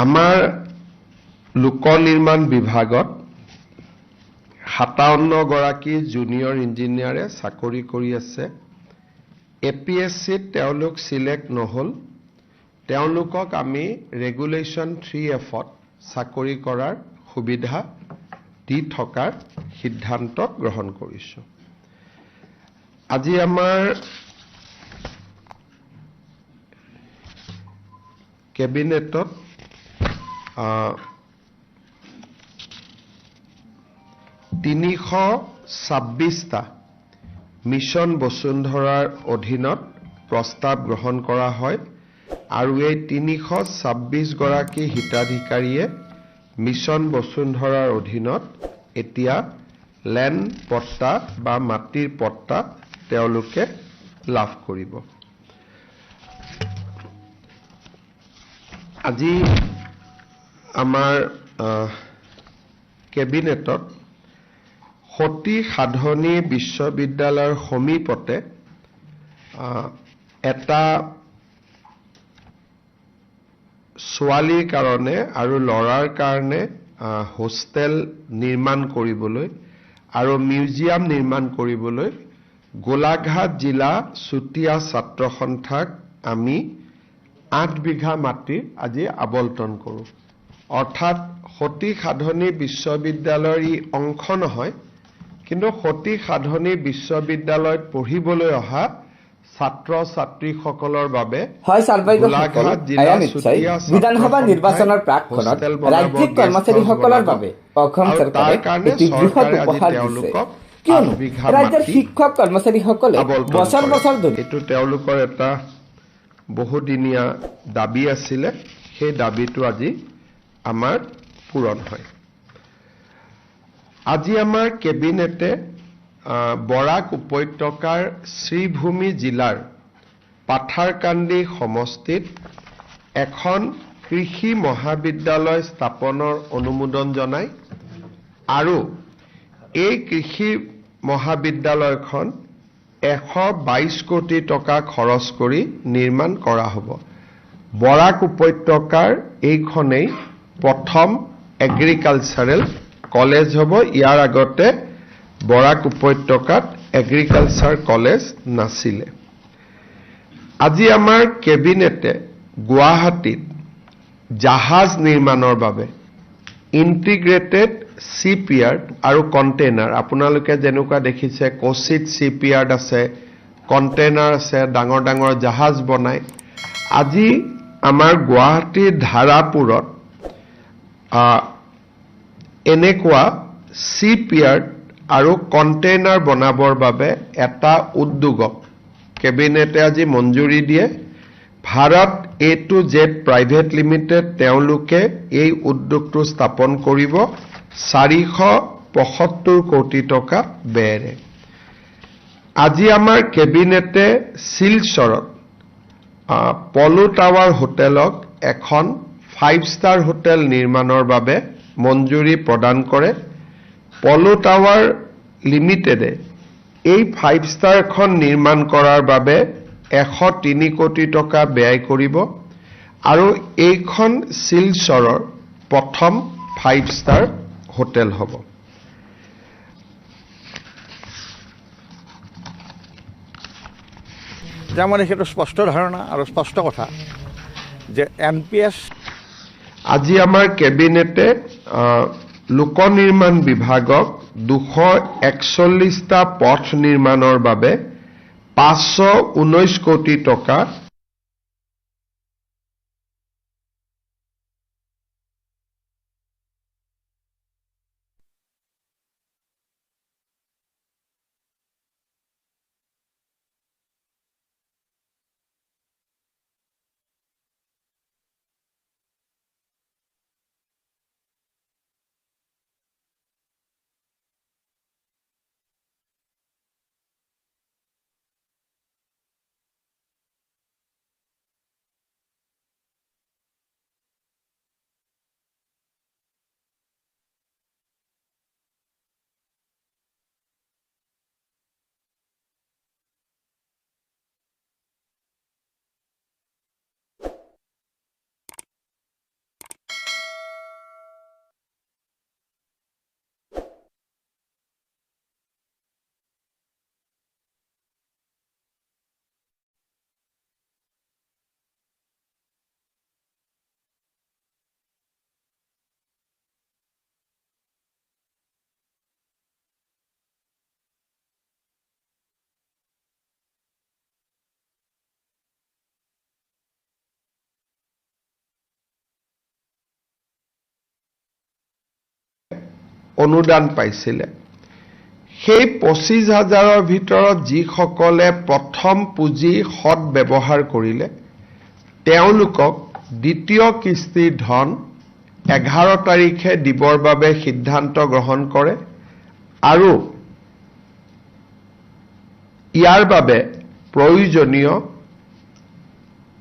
আমাৰ লোক নিৰ্মাণ বিভাগত 57 গৰাকী জুনিয়ৰ ইঞ্জিনিয়াৰে চাকৰি কৰি আছে। APSCত তেওঁলোক সিলেক্ট নহল। তেওঁলোকক আমি ৰেগুলেশ্যন 3Fত চাকৰি কৰাৰ সুবিধা দি থকাৰ সিদ্ধান্ত গ্ৰহণ কৰিছো। আজি আমাৰ কেবিনেটত 326টা মিছন বসুন্ধৰাৰ অধীনত প্ৰস্তাৱ গ্ৰহণ কৰা হয় আৰু এই 326 গৰাকী হিতাধিকাৰীয়ে মিছন বসুন্ধৰাৰ অধীনত এতিয়া লেণ্ড পট্টা বা মাটিৰ পট্টা তেওঁলোকে লাভ কৰিব। আজি আমাৰ কেবিনেটত সতী সাধনী বিশ্ববিদ্যালয়ৰ সমীপতে এটা ছোৱালীৰ কাৰণে আৰু ল'ৰাৰ কাৰণে হোষ্টেল নিৰ্মাণ কৰিবলৈ আৰু মিউজিয়াম নিৰ্মাণ কৰিবলৈ গোলাঘাট জিলা চুতীয়া ছাত্ৰ সন্থাক আমি 8 বিঘা মাটি আজি আবণ্টন কৰোঁ। অৰ্থাৎ সতী সাধনী বিশ্ববিদ্যালয়ৰ ই অংশ নহয়, কিন্তু সতী সাধনী বিশ্ববিদ্যালয়ত পঢ়িবলৈ অহা ছাত্ৰ ছাত্ৰীসকলৰ বাবে গোলাঘাট জিলা চুতীয়া বিধানসভা নিৰ্বাচনৰ প্ৰাকক্ষণত ৰাজ্যিক কৰ্মচাৰীসকলৰ বাবে অসম চৰকাৰে এটি বৃহৎ উপহাৰ দিছে, কিয়নো ৰাজ্যৰ শিক্ষক কৰ্মচাৰীসকলে বছৰ বছৰ ধৰি এইটো তেওঁলোকৰ এটা বহুদিনীয়া দাবী আছিলে। সেই দাবীটো আজি আমাৰ পূৰণ হয়। আজি আমাৰ কেবিনেটে বৰাক উপত্যকাৰ শ্ৰীভূমি জিলাৰ পাথাৰকান্দি সমষ্টিত এখন কৃষি মহাবিদ্যালয় স্থাপনৰ অনুমোদন জনায় আৰু এই কৃষি মহাবিদ্যালয়খন 122 কোটি টকা খৰচ কৰি নিৰ্মাণ কৰা হ'ব। বৰাক উপত্যকাৰ এইখনেই প্ৰথম এগ্ৰিকালচাৰেল কলেজ হ'ব। ইয়াৰ আগতে বৰাক উপত্যকাত এগ্ৰিকালচাৰ কলেজ নাছিলে। আজি আমাৰ কেবিনেটে গুৱাহাটীত জাহাজ নিৰ্মাণৰ বাবে ইণ্টিগ্ৰেটেড চিপয়াৰ্ড আৰু কণ্টেইনাৰ, আপোনালোকে যেনেকুৱা দেখিছে কোচিত চিপয়াৰ্ড আছে, কণ্টেইনাৰ আছে, ডাঙৰ ডাঙৰ জাহাজ বনায়। আজি আমাৰ গুৱাহাটীৰ ধাৰাপুৰত এনেকুৱা চিপয়াৰ্ড আৰু কণ্টেইনাৰ বনাবৰ বাবে এটা উদ্যোগক কেবিনেটে আজি মঞ্জুৰি দিয়ে। ভাৰত A2Z প্ৰাইভেট লিমিটেড তেওঁলোকে এই উদ্যোগটো স্থাপন কৰিব 475 কোটি টকা ব্যয়েৰে। আজি আমাৰ কেবিনেটে শিলচৰত পলো টাৱাৰ হোটেলক এখন 5 ষ্টাৰ হোটেল নিৰ্মাণৰ বাবে মঞ্জুৰি প্ৰদান কৰে। পলো টাৱাৰ লিমিটেডে এই 5 ষ্টাৰখন নিৰ্মাণ কৰাৰ বাবে 103 কোটি টকা ব্যয় কৰিব আৰু এইখন শিলচৰৰ প্ৰথম 5 ষ্টাৰ হোটেল হ'ব। যাৰ মানে সেইটো স্পষ্ট ধাৰণা আৰু স্পষ্ট কথা যে NPS আজি আমাৰ কেবিনেটে লোক নিৰ্মাণ বিভাগক 241টা পথ নিৰ্মাণৰ বাবে 519 কোটি টকা অনুদান পাইছিলে সেই 25,000ৰ ভিতৰত যিসকলে প্ৰথম পুঁজি সৎ ব্যৱহাৰ কৰিলে তেওঁলোকক দ্বিতীয় কিস্তিৰ ধন 11 তাৰিখে দিবৰ বাবে সিদ্ধান্ত গ্ৰহণ কৰে আৰু ইয়াৰ বাবে প্ৰয়োজনীয়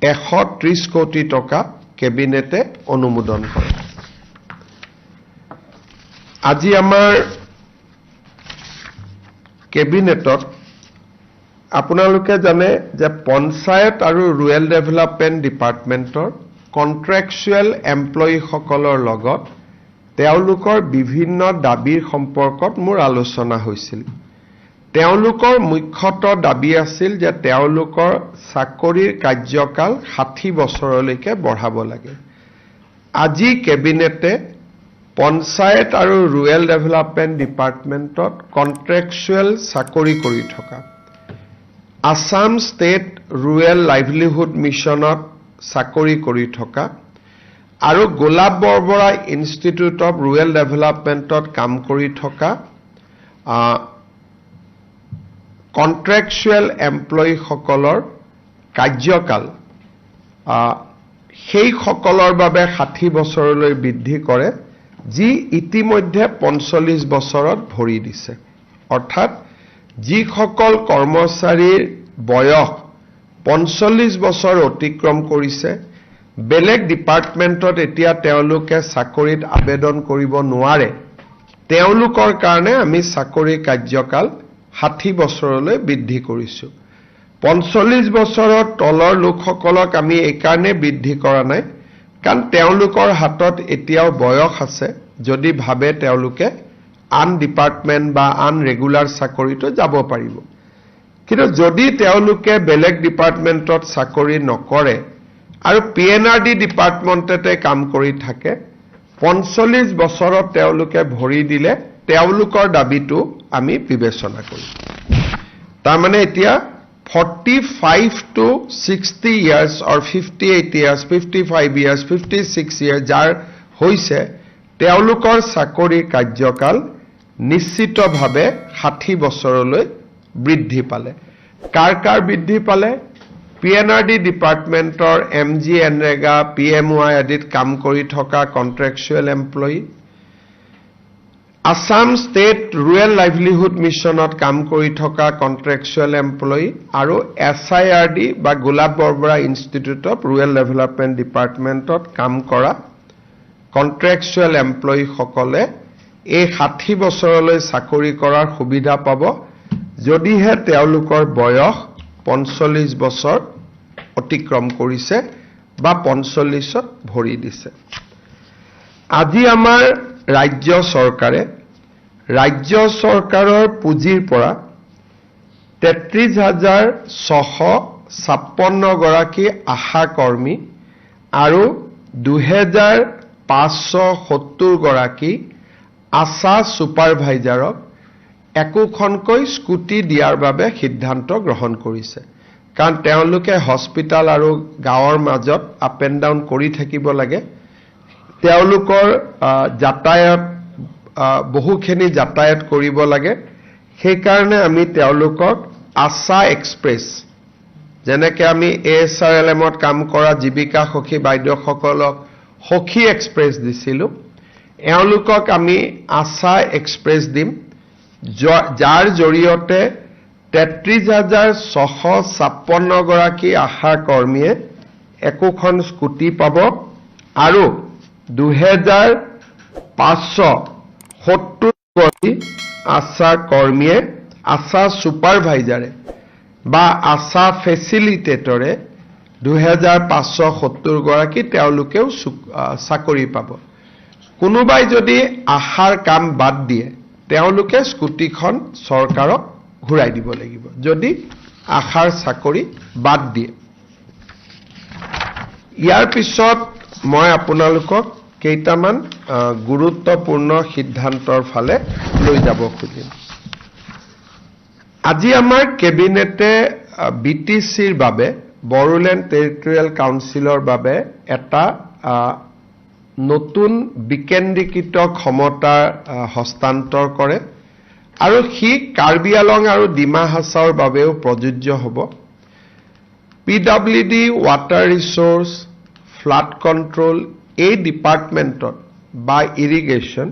130 কোটি টকা কেবিনেটে অনুমোদন কৰে। আজি আমাৰ কেবিনেটত আপোনালোকে জানে যে পঞ্চায়ত আৰু ৰুৰেল ডেভেলপমেণ্ট ডিপাৰ্টমেণ্টৰ কন্ট্ৰেকচুৱেল এমপ্লয়ীসকলৰ লগত তেওঁলোকৰ বিভিন্ন দাবীৰ সম্পৰ্কত মোৰ আলোচনা হৈছিল। তেওঁলোকৰ মুখ্যতঃ দাবী আছিল যে তেওঁলোকৰ চাকৰিৰ কাৰ্যকাল 60 বছৰলৈকে বঢ়াব লাগে। আজি কেবিনেটে পঞ্চায়ত আৰু ৰুৰেল ডেভেলপমেণ্ট ডিপাৰ্টমেণ্টত কন্ট্ৰেকচুৱেল চাকৰি কৰি থকা আসাম ষ্টেট ৰুৰেল লাইভলিহুড মিছনত চাকৰি কৰি থকা আৰু গোলাপ বৰবৰা ইনষ্টিটিউট অফ ৰুৰেল ডেভেলপমেণ্টত কাম কৰি থকা কন্ট্ৰেকচুৱেল এমপ্লয়ীসকলৰ কাৰ্যকাল সেই সকলৰ বাবে 60 বছৰলৈ বৃদ্ধি কৰে যি ইতিমধ্যে 45 বছৰত ভৰি দিছে। অৰ্থাৎ যিসকল কৰ্মচাৰীৰ বয়স 45 বছৰ অতিক্ৰম কৰিছে বেলেগ ডিপাৰ্টমেণ্টত এতিয়া তেওঁলোকে চাকৰিত আবেদন কৰিব নোৱাৰে তেওঁলোকৰ কাৰণে আমি চাকৰিৰ কাৰ্যকাল 60 বছৰলৈ বৃদ্ধি কৰিছো। 45 বছৰৰ তলৰ লোকসকলক আমি এই কাৰণে বৃদ্ধি কৰা নাই কাৰণ তেওঁলোকৰ হাতত এতিয়াও বয়স আছে যদি ভাবে তেওঁলোকে আন ডিপাৰ্টমেণ্ট বা আন ৰেগুলাৰ চাকৰিটো যাব পাৰিব। কিন্তু যদি তেওঁলোকে বেলেগ ডিপাৰ্টমেণ্টত চাকৰি নকৰে আৰু PNRD ডিপাৰ্টমেণ্টতে কাম কৰি থাকে 45 বছৰত তেওঁলোকে ভৰি দিলে তেওঁলোকৰ দাবীটো আমি বিবেচনা কৰিম। তাৰমানে এতিয়া 45 to 60 years or 58 years, 55 years, 56 years যাৰ হৈছে তেওঁলোকৰ চাকৰি কাৰ্যকাল নিশ্চিতভাৱে 60 বছৰলৈ বৃদ্ধি পালে। কাৰ বৃদ্ধি পালে? PNRD ডিপাৰ্টমেণ্টৰ MG এনৰেগা PMY আদিত কাম কৰি থকা contractual employee, Assam state rural livelihood মিছনত কাম কৰি থকা কন্ট্ৰেকচুৱেল এমপ্লয়ী আৰু SIRD বা Golap Borbora institute of rural development ডিপাৰ্টমেণ্টত কাম কৰা কন্ট্ৰেকচুৱেল এমপ্লয়ীসকলে এই 60 বছৰলৈ চাকৰি কৰাৰ সুবিধা পাব যদিহে তেওঁলোকৰ বয়স 45 বছৰ অতিক্ৰম কৰিছে বা 45ত ভৰি দিছে। আজি আমাৰ ৰাজ্য চৰকাৰৰ পুঁজিৰ পৰা 33,656 গৰাকী আশা কৰ্মী আৰু 2,570 গৰাকী আশা ছুপাৰভাইজাৰক একোখনকৈ স্কুটি দিয়াৰ বাবে সিদ্ধান্ত গ্ৰহণ কৰিছে। কাৰণ তেওঁলোকে হস্পিটাল আৰু গাঁৱৰ মাজত আপ এণ্ড ডাউন কৰি থাকিব লাগে। তেওঁলোকৰ যাতায়াত বহুখিনি যাতায়াত কৰিব লাগে। সেইকাৰণে আমি তেওঁলোকক আশা এক্সপ্ৰেছ যেনেকৈ আমি ASRLMত কাম কৰা জীৱিকা সখী বাইদেউসকলক সখী এক্সপ্ৰেছ দিছিলোঁ এওঁলোকক আমি আশা এক্সপ্ৰেছ দিম যাৰ জৰিয়তে 33,656 গৰাকী আশা কৰ্মীয়ে একোখন স্কুটি পাব আৰু 2,570 গৰাকী আশা কৰ্মীয়ে আশা ছুপাৰভাইজাৰে বা আশা ফেচিলিটেটৰে 2,570 গৰাকী তেওঁলোকেও চাকৰি পাব। কোনোবাই যদি আশাৰ কাম বাদ দিয়ে তেওঁলোকে স্কুটিখন চৰকাৰক ঘূৰাই দিব লাগিব যদি আশাৰ চাকৰি বাদ দিয়ে। ইয়াৰ পিছত মই আপোনালোকক কেইটামান গুৰুত্বপূৰ্ণ সিদ্ধান্তৰ ফালে লৈ যাব খুজিম। আজি আমাৰ কেবিনেটে BTCৰ বাবে বড়োলেণ্ড টেৰিটৰিয়েল কাউন্সিলৰ বাবে এটা নতুন বিকেন্দ্ৰীকৃত ক্ষমতাৰ হস্তান্তৰ কৰে আৰু সি কাৰ্বি আলং আৰু ডিমা হাছাওৰ বাবেও প্ৰযোজ্য হ'ব। PWD, water resource, flood control এই ডিপাৰ্টমেণ্টত বা ইৰিগেশ্যন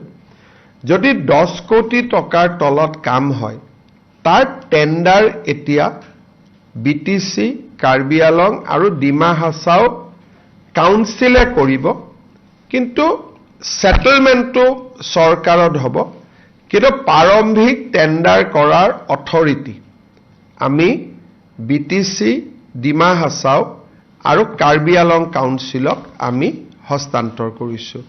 যদি 10 কোটি টকাৰ তলত কাম হয় তাৰ টেণ্ডাৰ এতিয়া BTC, কাৰ্বি আলং আৰু ডিমা হাছাও কাউন্সিলে কৰিব, কিন্তু সেটেলমেন্টটো চৰকাৰত হ'ব। কিন্তু প্ৰাৰম্ভিক টেণ্ডাৰ কৰাৰ অথৰিটি আমি BTC, ডিমা হাছাও আৰু কাৰ্বি আলং কাউন্সিলক আমি হস্তান্তৰ কৰিছোঁ।